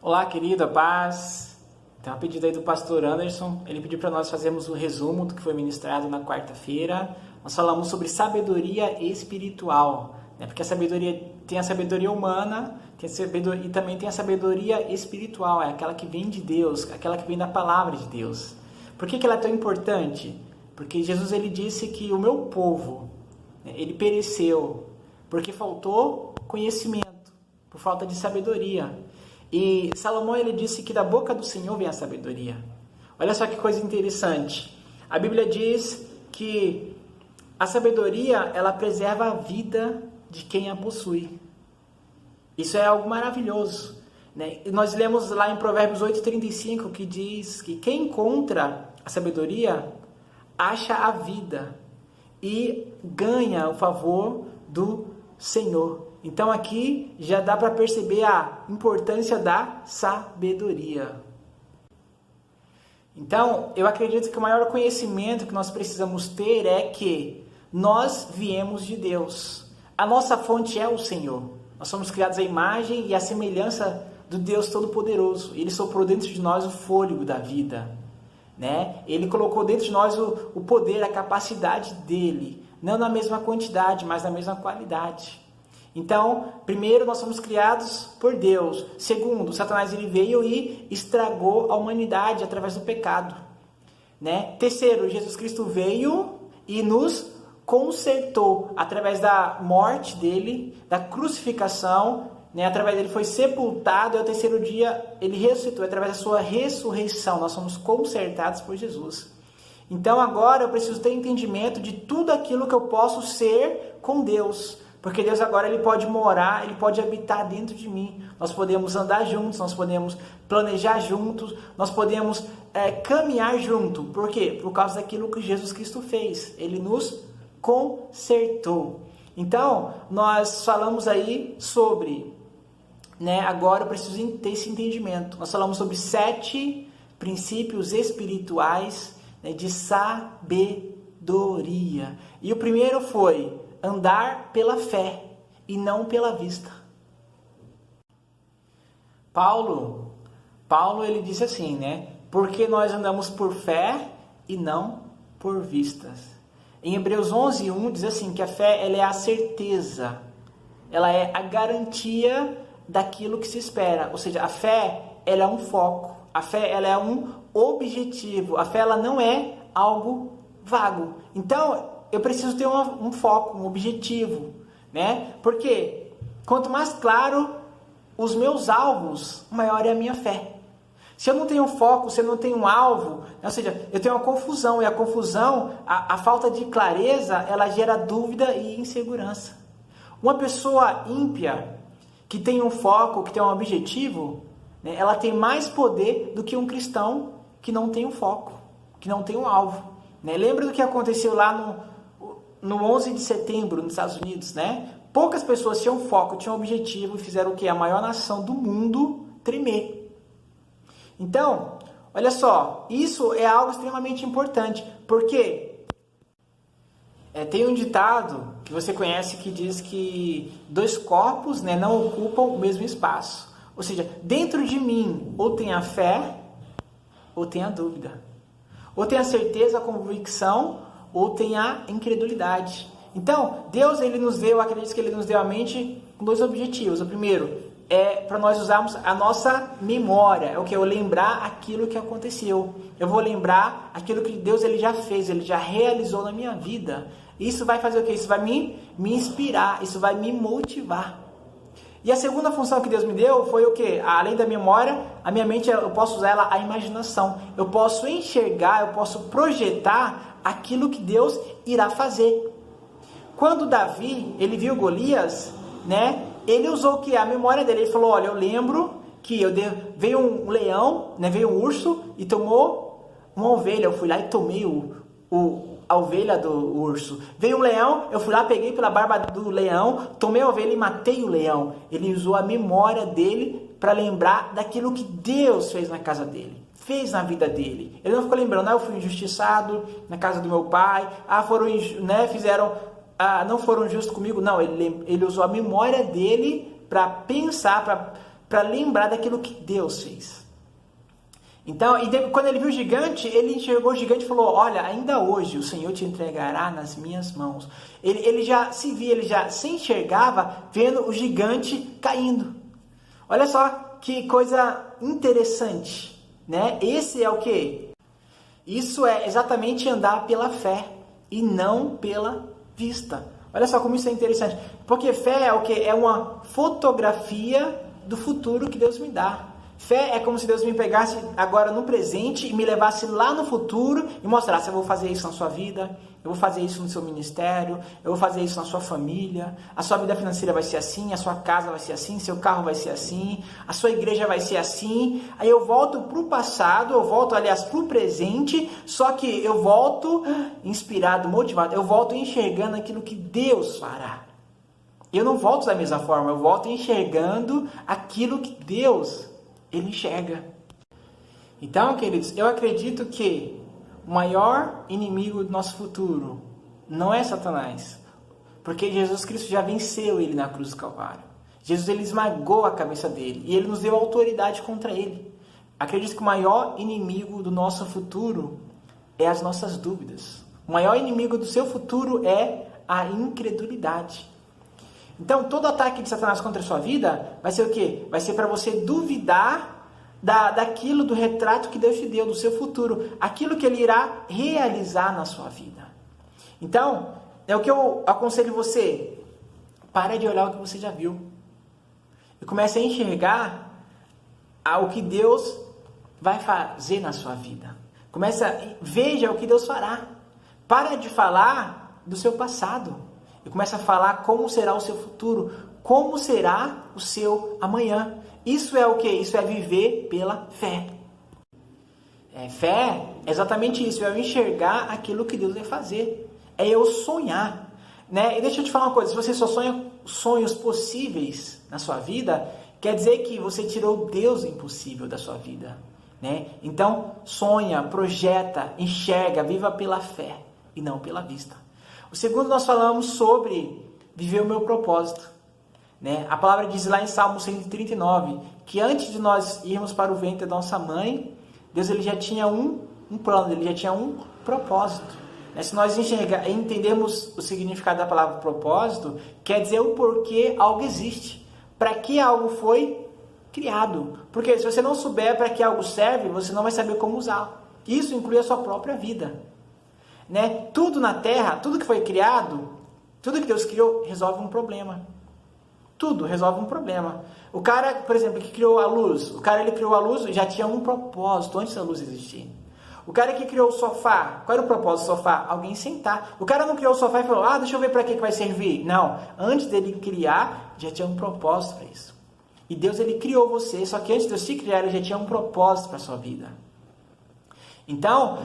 Olá, querida, paz. Tem uma pedida aí do pastor Anderson. Ele pediu para nós fazermos um resumo do que foi ministrado na quarta-feira. Nós falamos sobre sabedoria espiritual, né? Porque a sabedoria tem a sabedoria humana e também tem a sabedoria espiritual, é aquela que vem de Deus, aquela que vem da palavra de Deus. Por que ela é tão importante? Porque Jesus ele disse que o meu povo, né, ele pereceu porque faltou conhecimento, por falta de sabedoria. E Salomão ele disse que da boca do Senhor vem a sabedoria. Olha só que coisa interessante. A Bíblia diz que a sabedoria ela preserva a vida de quem a possui. Isso é algo maravilhoso, né? E nós lemos lá em Provérbios 8:35 que diz que quem encontra a sabedoria acha a vida e ganha o favor do Senhor. Então aqui já dá para perceber a importância da sabedoria. Então, eu acredito que o maior conhecimento que nós precisamos ter é que nós viemos de Deus. A nossa fonte é o Senhor. Nós somos criados à imagem e à semelhança do Deus Todo-Poderoso. Ele soprou dentro de nós o fôlego da vida, né? Ele colocou dentro de nós o poder, a capacidade dele. Não na mesma quantidade, mas na mesma qualidade. Então, primeiro, nós somos criados por Deus. Segundo, Satanás ele veio e estragou a humanidade através do pecado, né? Terceiro, Jesus Cristo veio e nos consertou através da morte dele, da crucificação, né? Através dele foi sepultado e ao terceiro dia ele ressuscitou. Através da sua ressurreição, nós somos consertados por Jesus. Então, agora eu preciso ter entendimento de tudo aquilo que eu posso ser com Deus. Porque Deus agora ele pode morar, ele pode habitar dentro de mim. Nós podemos andar juntos, nós podemos planejar juntos, nós podemos caminhar junto. Por quê? Por causa daquilo que Jesus Cristo fez. Ele nos consertou. Então, nós falamos aí sobre, né, agora eu preciso ter esse entendimento. Nós falamos sobre 7 princípios espirituais, né, de sabedoria. E o primeiro foi andar pela fé e não pela vista. Paulo ele disse assim, né? Porque nós andamos por fé e não por vistas. Em Hebreus 11:1 diz assim, que a fé ela é a certeza, ela é a garantia daquilo que se espera. Ou seja, a fé ela é um foco, a fé ela é um objetivo, a fé ela não é algo vago. Então, eu preciso ter um foco, um objetivo, né? Porque quanto mais claro os meus alvos, maior é a minha fé. Se eu não tenho foco, se eu não tenho um alvo, ou seja, eu tenho uma confusão, e a confusão, a falta de clareza, ela gera dúvida e insegurança. Uma pessoa ímpia, que tem um foco, que tem um objetivo, né, ela tem mais poder do que um cristão que não tem um foco, que não tem um alvo, né? Lembra do que aconteceu lá no 11 de setembro, nos Estados Unidos, né? Poucas pessoas tinham foco, tinham objetivo e fizeram o quê? A maior nação do mundo tremer. Então, olha só, isso é algo extremamente importante, porque tem um ditado que você conhece que diz que 2 corpos, né, não ocupam o mesmo espaço. Ou seja, dentro de mim ou tem a fé ou tem a dúvida. Ou tem a certeza, a convicção, ou tem a incredulidade. Então, Deus ele nos deu, eu acredito que Ele nos deu a mente com 2 objetivos. O primeiro é para nós usarmos a nossa memória. É o que? Eu lembrar aquilo que aconteceu. Eu vou lembrar aquilo que Deus ele já fez, Ele já realizou na minha vida. Isso vai fazer o quê? Isso vai me inspirar, isso vai me motivar. E a segunda função que Deus me deu foi o quê? Além da memória, a minha mente, eu posso usar ela a imaginação. Eu posso enxergar, eu posso projetar aquilo que Deus irá fazer. Quando Davi, ele viu Golias, né? Ele usou o que? A memória dele. Ele falou, olha, eu lembro que veio um leão, né? Veio um urso e tomou uma ovelha. Eu fui lá e tomei a ovelha do urso. Veio um leão, eu fui lá, peguei pela barba do leão, tomei a ovelha e matei o leão. Ele usou a memória dele para lembrar daquilo que Deus fez na casa dele, fez na vida dele. Ele não ficou lembrando, eu fui injustiçado na casa do meu pai, não foram justos comigo. Não, ele usou a memória dele para pensar, para lembrar daquilo que Deus fez. Então, quando ele viu o gigante, ele enxergou o gigante e falou, olha, ainda hoje o Senhor te entregará nas minhas mãos. Ele já se via, ele já se enxergava vendo o gigante caindo. Olha só que coisa interessante, né? Esse é o quê? Isso é exatamente andar pela fé e não pela vista. Olha só como isso é interessante. Porque fé é o quê? É uma fotografia do futuro que Deus me dá. Fé é como se Deus me pegasse agora no presente e me levasse lá no futuro e mostrasse, eu vou fazer isso na sua vida, eu vou fazer isso no seu ministério, eu vou fazer isso na sua família, a sua vida financeira vai ser assim, a sua casa vai ser assim, seu carro vai ser assim, a sua igreja vai ser assim. Aí eu volto para o passado, eu volto, aliás, para o presente, só que eu volto inspirado, motivado, eu volto enxergando aquilo que Deus fará. Eu não volto da mesma forma, eu volto enxergando aquilo que Deus ele enxerga. Então, queridos, eu acredito que o maior inimigo do nosso futuro não é Satanás, porque Jesus Cristo já venceu ele na cruz do Calvário. Jesus ele esmagou a cabeça dele e ele nos deu autoridade contra ele. Acredito que o maior inimigo do nosso futuro é as nossas dúvidas. O maior inimigo do seu futuro é a incredulidade. Então, todo ataque de Satanás contra a sua vida vai ser o quê? Vai ser para você duvidar daquilo, do retrato que Deus te deu, do seu futuro. Aquilo que Ele irá realizar na sua vida. Então, é o que eu aconselho você. Pare de olhar o que você já viu. E comece a enxergar o que Deus vai fazer na sua vida. Veja o que Deus fará. Para de falar do seu passado. E começa a falar como será o seu futuro, como será o seu amanhã. Isso é o quê? Isso é viver pela fé. Fé é exatamente isso, é eu enxergar aquilo que Deus vai fazer. É eu sonhar. Né? E deixa eu te falar uma coisa, se você só sonha sonhos possíveis na sua vida, quer dizer que você tirou Deus impossível da sua vida. Né? Então, sonha, projeta, enxerga, viva pela fé e não pela vista. O segundo, nós falamos sobre viver o meu propósito. Né? A palavra diz lá em Salmo 139, que antes de nós irmos para o ventre da nossa mãe, Deus ele já tinha um plano, ele já tinha um propósito. Né? Se nós entendermos o significado da palavra propósito, quer dizer o porquê algo existe, para que algo foi criado. Porque se você não souber para que algo serve, você não vai saber como usá-lo. Isso inclui a sua própria vida. Né? Tudo na Terra, tudo que foi criado, tudo que Deus criou, resolve um problema. Tudo resolve um problema. O cara, por exemplo, que criou a luz, ele criou a luz, já tinha um propósito antes da luz existir. O cara que criou o sofá, qual era o propósito do sofá? Alguém sentar. O cara não criou o sofá e falou, deixa eu ver para que vai servir. Não, antes dele criar, já tinha um propósito para isso. E Deus ele criou você, só que antes de Deus te criar, ele já tinha um propósito para a sua vida. Então,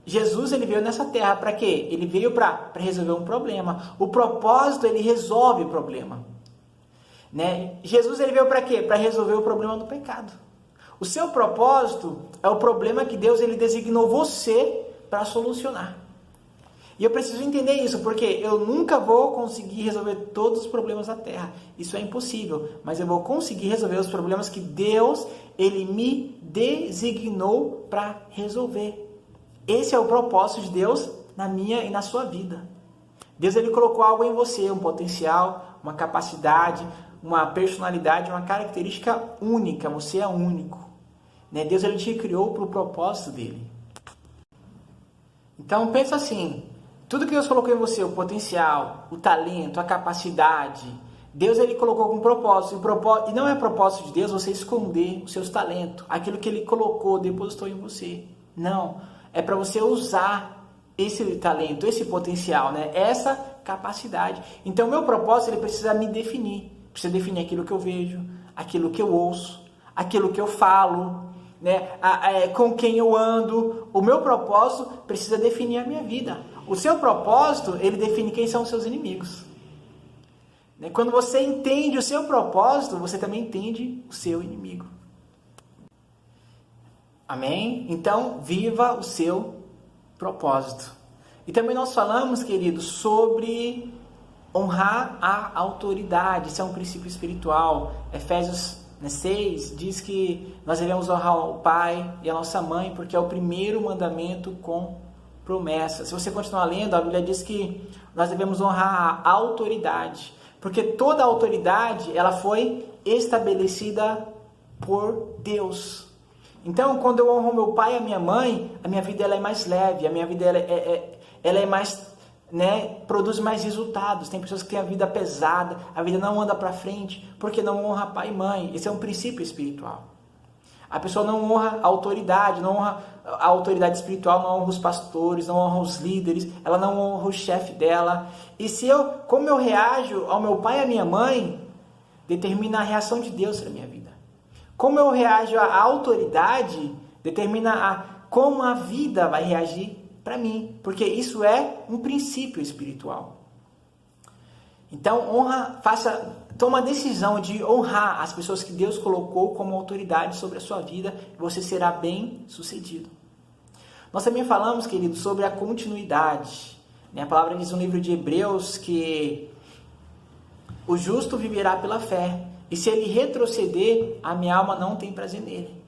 Jesus ele veio nessa terra para quê? Ele veio para resolver um problema. O propósito ele resolve o problema. Né? Jesus ele veio para quê? Para resolver o problema do pecado. O seu propósito é o problema que Deus ele designou você para solucionar. E eu preciso entender isso, porque eu nunca vou conseguir resolver todos os problemas da terra. Isso é impossível, mas eu vou conseguir resolver os problemas que Deus ele me designou para resolver. Esse é o propósito de Deus na minha e na sua vida. Deus ele colocou algo em você, um potencial, uma capacidade, uma personalidade, uma característica única. Você é único. Né? Deus ele te criou para o propósito dele. Então pensa assim, tudo que Deus colocou em você, o potencial, o talento, a capacidade, Deus ele colocou com propósito. E não é propósito de Deus você esconder os seus talentos, aquilo que ele colocou, depositou em você. Não. É para você usar esse talento, esse potencial, né? Essa capacidade. Então, o meu propósito ele precisa me definir. Precisa definir aquilo que eu vejo, aquilo que eu ouço, aquilo que eu falo, né? Com quem eu ando. O meu propósito precisa definir a minha vida. O seu propósito, ele define quem são os seus inimigos. Quando você entende o seu propósito, você também entende o seu inimigo. Amém? Então, viva o seu propósito. E também nós falamos, queridos, sobre honrar a autoridade. Isso é um princípio espiritual. Efésios 6, diz que nós devemos honrar o pai e a nossa mãe, porque é o primeiro mandamento com promessa. Se você continuar lendo, a Bíblia diz que nós devemos honrar a autoridade, porque toda autoridade ela foi estabelecida por Deus. Então, quando eu honro meu pai e a minha mãe, a minha vida ela é mais leve, a minha vida ela é mais, produz mais resultados. Tem pessoas que têm a vida pesada, a vida não anda para frente, porque não honra pai e mãe. Esse é um princípio espiritual. A pessoa não honra a autoridade, não honra a autoridade espiritual, não honra os pastores, não honra os líderes, ela não honra o chefe dela. E como eu reajo ao meu pai e à minha mãe, determina a reação de Deus para a minha vida. Como eu reajo à autoridade, determina como a vida vai reagir para mim, porque isso é um princípio espiritual. Então, toma a decisão de honrar as pessoas que Deus colocou como autoridade sobre a sua vida, e você será bem sucedido. Nós também falamos, querido, sobre a continuidade. A palavra diz no livro de Hebreus que o justo viverá pela fé, e se ele retroceder, a minha alma não tem prazer nele.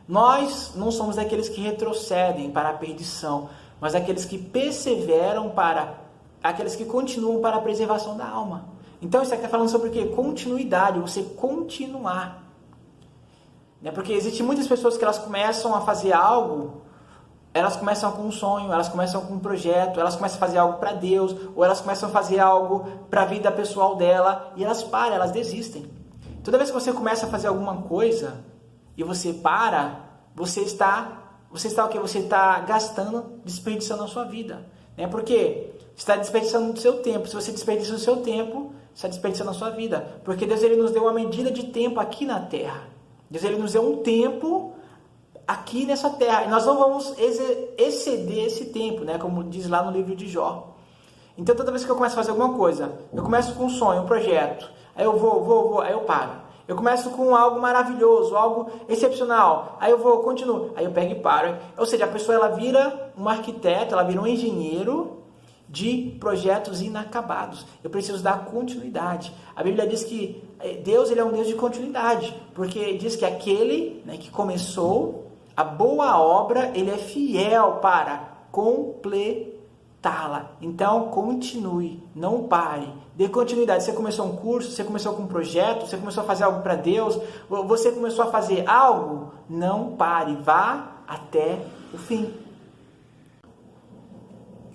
Nós não somos daqueles que retrocedem para a perdição, mas daqueles que perseveram aqueles que continuam para a preservação da alma. Então isso aqui está falando sobre o quê? Continuidade, você continuar. Porque existem muitas pessoas que elas começam a fazer algo, elas começam com um sonho, elas começam com um projeto, elas começam a fazer algo para Deus, ou elas começam a fazer algo para a vida pessoal dela, e elas param, elas desistem. Toda vez que você começa a fazer alguma coisa, e você para, você está o quê? Você está gastando, desperdiçando a sua vida. Porque você está desperdiçando o seu tempo. Se você desperdiça o seu tempo, você está desperdiçando a sua vida. Porque Deus ele nos deu uma medida de tempo aqui na terra. Deus ele nos deu um tempo aqui nessa terra. E nós não vamos exceder esse tempo, como diz lá no livro de Jó. Então, toda vez que eu começo a fazer alguma coisa, eu começo com um sonho, um projeto, aí eu vou, aí eu paro. Eu começo com algo maravilhoso, algo excepcional, aí eu continuo, aí eu pego e paro. Ou seja, a pessoa ela vira um arquiteto, ela vira um engenheiro de projetos inacabados. Eu preciso dar continuidade. A Bíblia diz que Deus ele é um Deus de continuidade, porque diz que aquele que começou a boa obra, ele é fiel para completá-la. Então, continue, não pare, dê continuidade. Você começou um curso, você começou com um projeto, você começou a fazer algo para Deus, você começou a fazer algo, não pare, vá até o fim.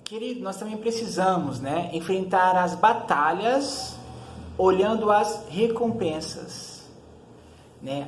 Querido, nós também precisamos, enfrentar as batalhas olhando as recompensas.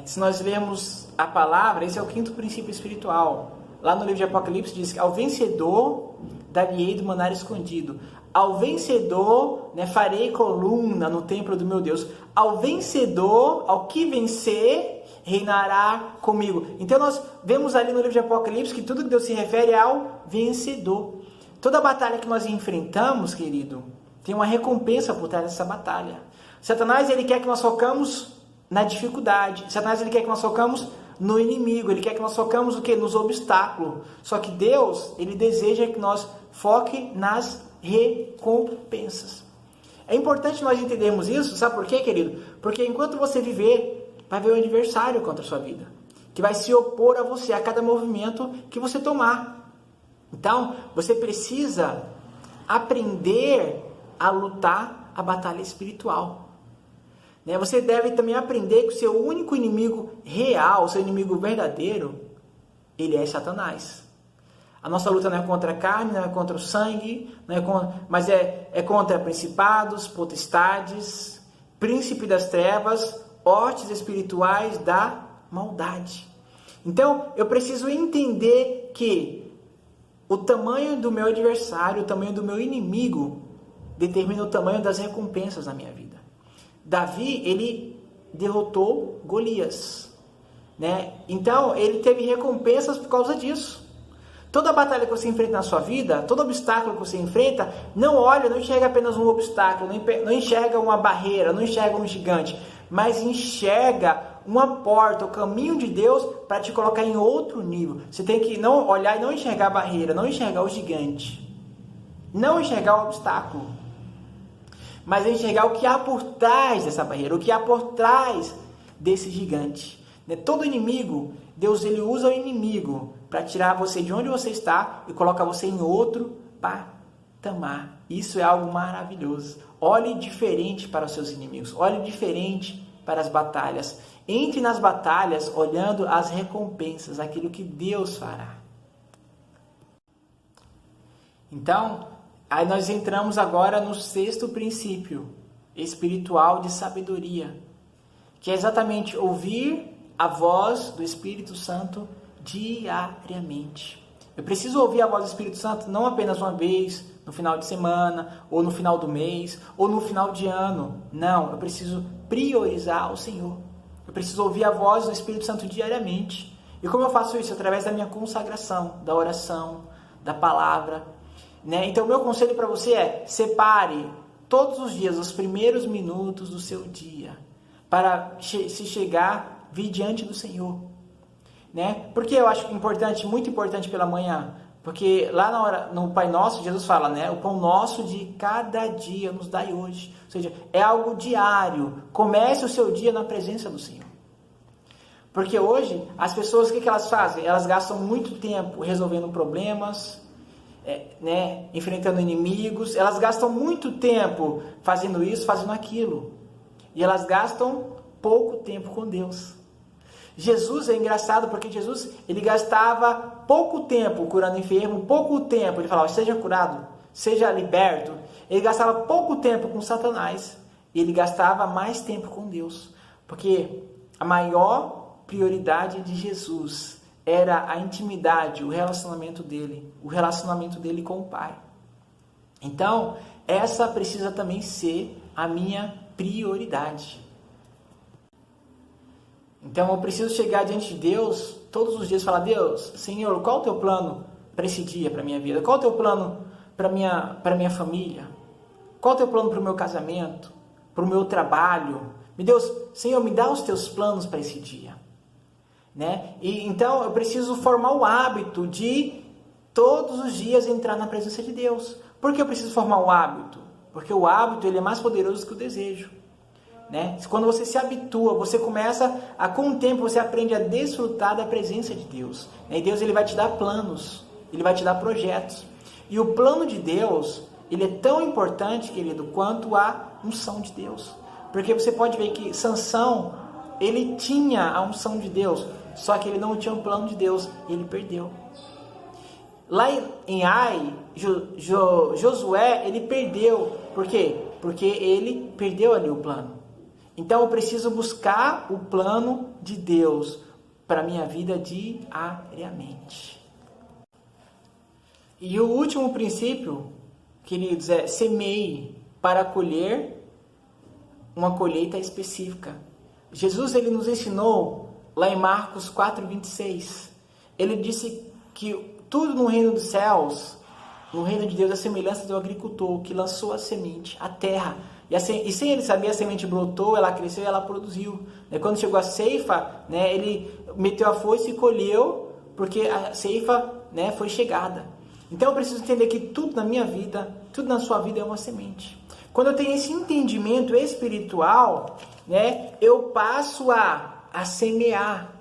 Se nós lermos a palavra, esse é o 5º princípio espiritual. Lá no livro de Apocalipse diz que ao vencedor dar-lhe-ei do maná escondido. Ao vencedor farei coluna no templo do meu Deus. Ao vencedor, ao que vencer, reinará comigo. Então nós vemos ali no livro de Apocalipse que tudo que Deus se refere é ao vencedor. Toda batalha que nós enfrentamos, querido, tem uma recompensa por trás dessa batalha. Satanás ele quer que nós focamos na dificuldade. Satanás ele quer que nós focamos no inimigo. Ele quer que nós focamos o quê? Nos obstáculos. Só que Deus ele deseja que nós foque nas recompensas. É importante nós entendermos isso. Sabe por quê, querido? Porque enquanto você viver, vai haver um adversário contra a sua vida, que vai se opor a você a cada movimento que você tomar. Então, você precisa aprender a lutar a batalha espiritual. Você deve também aprender que o seu único inimigo real, o seu inimigo verdadeiro, ele é Satanás. A nossa luta não é contra a carne, não é contra o sangue, mas é contra principados, potestades, príncipe das trevas, hostes espirituais da maldade. Então, eu preciso entender que o tamanho do meu adversário, o tamanho do meu inimigo, determina o tamanho das recompensas na minha vida. Davi, ele derrotou Golias, Então, ele teve recompensas por causa disso. Toda batalha que você enfrenta na sua vida, todo obstáculo que você enfrenta, não enxerga apenas um obstáculo, não enxerga uma barreira, não enxerga um gigante, mas enxerga uma porta, o caminho de Deus para te colocar em outro nível. Você tem que não olhar e não enxergar a barreira, não enxergar o gigante, não enxergar o obstáculo, mas enxergar o que há por trás dessa barreira, o que há por trás desse gigante. Todo inimigo, Deus ele usa o inimigo para tirar você de onde você está e coloca você em outro patamar. Isso é algo maravilhoso. Olhe diferente para os seus inimigos, olhe diferente para as batalhas. Entre nas batalhas olhando as recompensas, aquilo que Deus fará. Então, aí nós entramos agora no 6º princípio espiritual de sabedoria, que é exatamente ouvir a voz do Espírito Santo diariamente. Eu preciso ouvir a voz do Espírito Santo não apenas uma vez, no final de semana, ou no final do mês, ou no final de ano. Não, eu preciso priorizar o Senhor. Eu preciso ouvir a voz do Espírito Santo diariamente. E como eu faço isso? Através da minha consagração, da oração, da palavra. Então, o meu conselho para você é: separe todos os dias os primeiros minutos do seu dia para se chegar, vir diante do Senhor. Porque eu acho importante, muito importante pela manhã, porque lá na hora, no Pai Nosso, Jesus fala, o pão nosso de cada dia nos dai hoje. Ou seja, é algo diário. Comece o seu dia na presença do Senhor. Porque hoje, as pessoas, o que elas fazem? Elas gastam muito tempo resolvendo problemas, enfrentando inimigos. Elas gastam muito tempo fazendo isso, fazendo aquilo. E elas gastam pouco tempo com Deus. Jesus é engraçado porque Jesus ele gastava pouco tempo curando enfermo, pouco tempo, ele falava, seja curado, seja liberto. Ele gastava pouco tempo com Satanás e ele gastava mais tempo com Deus. Porque a maior prioridade de Jesus era a intimidade, o relacionamento dele com o Pai. Então, essa precisa também ser a minha prioridade. Então, eu preciso chegar diante de Deus todos os dias e falar, Deus, Senhor, qual é o teu plano para esse dia, para a minha vida? Qual é o teu plano para a minha família? Qual é o teu plano para o meu casamento? Para o meu trabalho? Meu Deus, Senhor, me dá os teus planos para esse dia. E então, eu preciso formar o hábito de todos os dias entrar na presença de Deus. Por que eu preciso formar o hábito? Porque o hábito ele é mais poderoso que o desejo. Quando você se habitua, você começa com o tempo você aprende a desfrutar da presença de Deus. E Deus ele vai te dar planos, ele vai te dar projetos. E o plano de Deus, ele é tão importante, querido, quanto a unção de Deus. Porque você pode ver que Sansão, ele tinha a unção de Deus, só que ele não tinha o plano de Deus e ele perdeu. Lá em Ai, Josué, ele perdeu. Por quê? Porque ele perdeu ali o plano. Então eu preciso buscar o plano de Deus para a minha vida diariamente. E o último princípio, queridos, é semeie para colher uma colheita específica. Jesus ele nos ensinou lá em Marcos 4:26. Ele disse que tudo no reino dos céus, no reino de Deus, é a semelhança do agricultor que lançou a semente, a terra. E sem ele saber, a semente brotou, ela cresceu e ela produziu. Quando chegou a ceifa, ele meteu a foice e colheu, porque a ceifa foi chegada. Então eu preciso entender que tudo na minha vida, tudo na sua vida é uma semente. Quando eu tenho esse entendimento espiritual, eu passo a semear.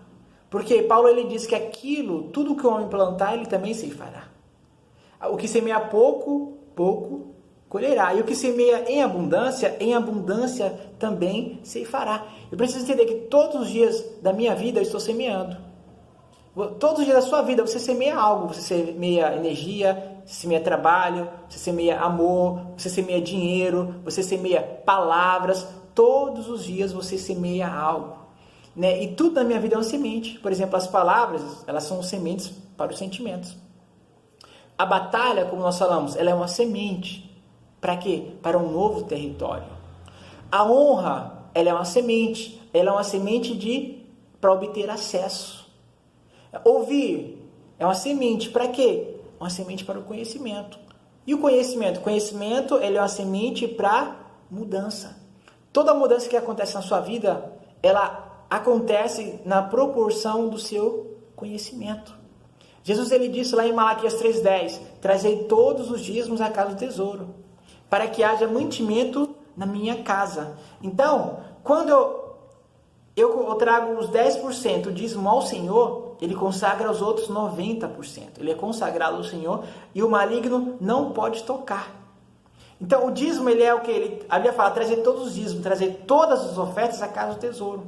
Porque Paulo ele diz que tudo que o homem plantar, ele também ceifará. O que semeia pouco, pouco colherá. E o que semeia em abundância também ceifará. Eu preciso entender que todos os dias da minha vida eu estou semeando. Todos os dias da sua vida você semeia algo. Você semeia energia, você semeia trabalho, você semeia amor, você semeia dinheiro, você semeia palavras. Todos os dias você semeia algo. E tudo na minha vida é uma semente. Por exemplo, as palavras, elas são sementes para os sentimentos. A batalha, como nós falamos, ela é uma semente. Para quê? Para um novo território. A honra, ela é uma semente. Ela é uma semente para obter acesso. Ouvir é uma semente. Para quê? Uma semente para o conhecimento. E o conhecimento? O conhecimento, ele é uma semente para mudança. Toda mudança que acontece na sua vida, ela acontece na proporção do seu conhecimento. Jesus ele disse lá em Malaquias 3:10, trazei todos os dízimos à casa do tesouro, para que haja mantimento na minha casa. Então, quando eu trago os 10% dízimo ao Senhor, ele consagra os outros 90%. Ele é consagrado ao Senhor e o maligno não pode tocar. Então o dízimo, ele é o que? A Bíblia fala, trazer todos os dízimos, trazer todas as ofertas à casa do tesouro.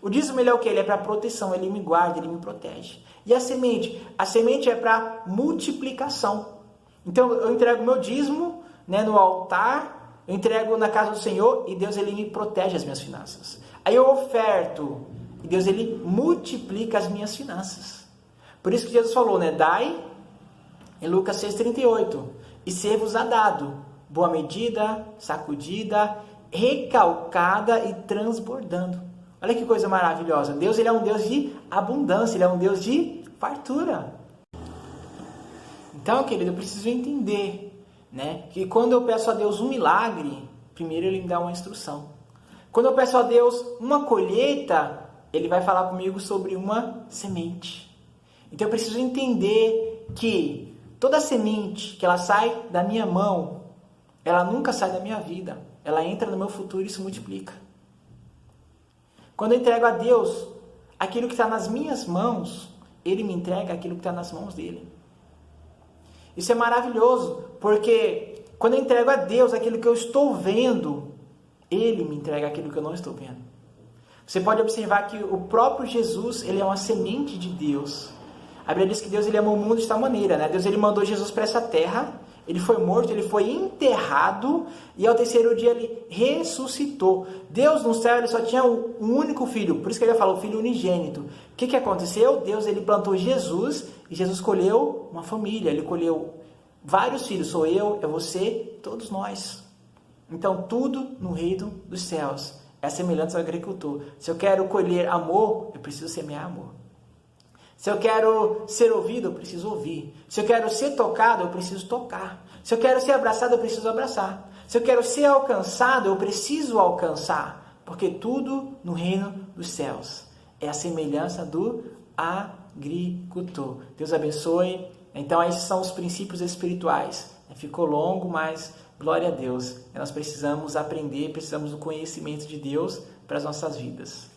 O dízimo, ele é o que? Ele é para proteção, ele me guarda, ele me protege. E a semente? A semente é para multiplicação. Então eu entrego meu dízimo, né, no altar, eu entrego na casa do Senhor e Deus, ele me protege as minhas finanças. Aí eu oferto e Deus, ele multiplica as minhas finanças. Por isso que Jesus falou, né? Dai, em Lucas 6,38, e ser-vos-á dado, boa medida, sacudida, recalcada e transbordando. Olha que coisa maravilhosa. Deus, ele é um Deus de abundância, ele é um Deus de fartura. Então, querido, eu preciso entender, né, que quando eu peço a Deus um milagre, primeiro ele me dá uma instrução. Quando eu peço a Deus uma colheita, ele vai falar comigo sobre uma semente. Então eu preciso entender que toda semente que ela sai da minha mão, ela nunca sai da minha vida. Ela entra no meu futuro e se multiplica. Quando eu entrego a Deus aquilo que está nas minhas mãos, ele me entrega aquilo que está nas mãos dele. Isso é maravilhoso, porque quando eu entrego a Deus aquilo que eu estou vendo, ele me entrega aquilo que eu não estou vendo. Você pode observar que o próprio Jesus, ele é uma semente de Deus. A Bíblia diz que Deus, ele amou o mundo desta maneira, né? Deus, ele mandou Jesus para essa terra, ele foi morto, ele foi enterrado e ao terceiro dia ele ressuscitou. Deus no céu, ele só tinha um único filho, por isso que ele fala o filho unigênito. O que aconteceu? Deus, ele plantou Jesus e Jesus colheu uma família, ele colheu vários filhos, sou eu, é você, todos nós. Então, tudo no reino dos céus é semelhante ao agricultor. Se eu quero colher amor, eu preciso semear amor. Se eu quero ser ouvido, eu preciso ouvir. Se eu quero ser tocado, eu preciso tocar. Se eu quero ser abraçado, eu preciso abraçar. Se eu quero ser alcançado, eu preciso alcançar. Porque tudo no reino dos céus é a semelhança do agricultor. Deus abençoe. Então, esses são os princípios espirituais. Ficou longo, mas glória a Deus. Nós precisamos aprender, precisamos do conhecimento de Deus para as nossas vidas.